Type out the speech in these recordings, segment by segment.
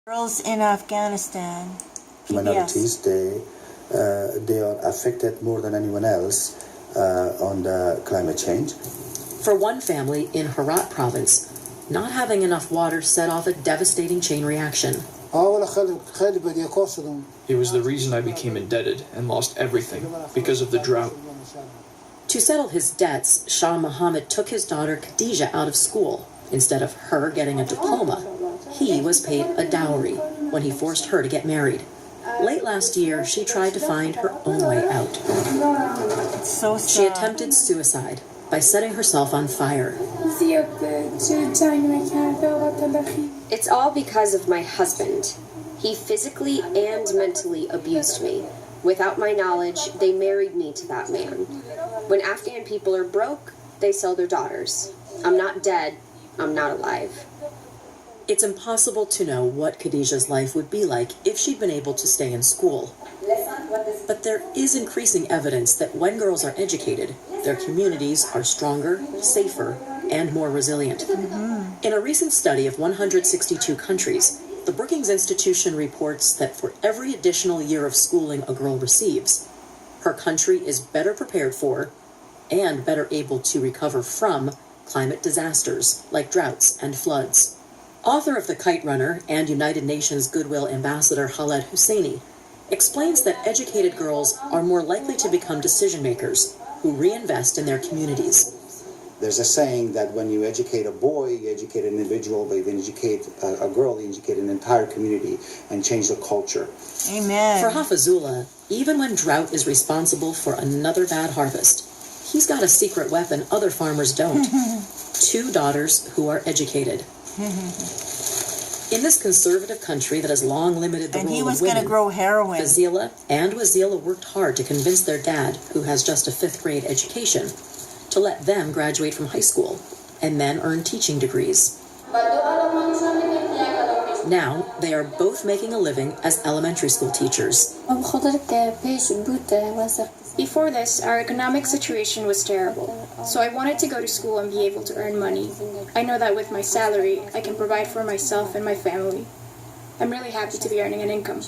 Girls in Afghanistan. Minorities, they are affected more than anyone else on the climate change. For one family in Herat province, not having enough water set off a devastating chain reaction. It was the reason I became indebted and lost everything because of the drought. To settle his debts, Shah Mohammed took his daughter Khadija out of school. Instead of her getting a diploma, he was paid a dowry when he forced her to get married. Late last year, she tried to find her own way out. It's so sad. She attempted suicide by setting herself on fire. It's all because of my husband. He physically and mentally abused me. Without my knowledge, they married me to that man. When Afghan people are broke, they sell their daughters. I'm not dead. I'm not alive. It's impossible to know what Khadija's life would be like if she'd been able to stay in school. But there is increasing evidence that when girls are educated, their communities are stronger, safer, and more resilient. In a recent study of 162 countries, the Brookings Institution reports that for every additional year of schooling a girl receives, her country is better prepared for and better able to recover from climate disasters like droughts and floods. Author of The Kite Runner and United Nations Goodwill Ambassador Khaled Hosseini explains that educated girls are more likely to become decision makers who reinvest in their communities. There's a saying that when you educate a boy, you educate an individual, but if you educate a girl, you educate an entire community and change the culture. Amen. For Hafizullah, even when drought is responsible for another bad harvest, he's got a secret weapon other farmers don't. 2 daughters who are educated. In this conservative country that has long limited the and role he was of women, going to grow heroin. Fazila and Wazila worked hard to convince their dad, who has just a 5th grade education, to let them graduate from high school and then earn teaching degrees. Now, they are both making a living as elementary school teachers. Before this, our economic situation was terrible, so I wanted to go to school and be able to earn money. I know that with my salary, I can provide for myself and my family. I'm really happy to be earning an income.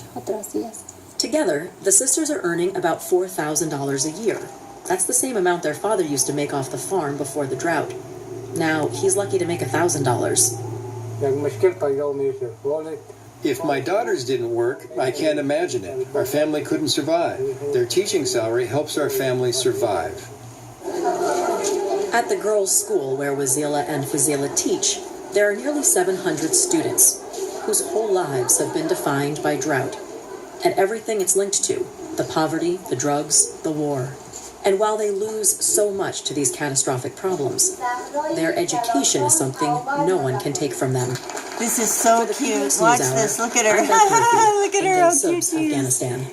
Together, the sisters are earning about $4,000 a year. That's the same amount their father used to make off the farm before the drought. Now, he's lucky to make $1,000. If my daughters didn't work, I can't imagine it. Our family couldn't survive. Their teaching salary helps our family survive. At the girls' school where Wazila and Fazila teach, there are nearly 700 students whose whole lives have been defined by drought and everything it's linked to, the poverty, the drugs, the war. And while they lose so much to these catastrophic problems, their education is something no one can take from them. This is so cute. Watch this. Look at her. Look Look at her. How cute she is. Afghanistan.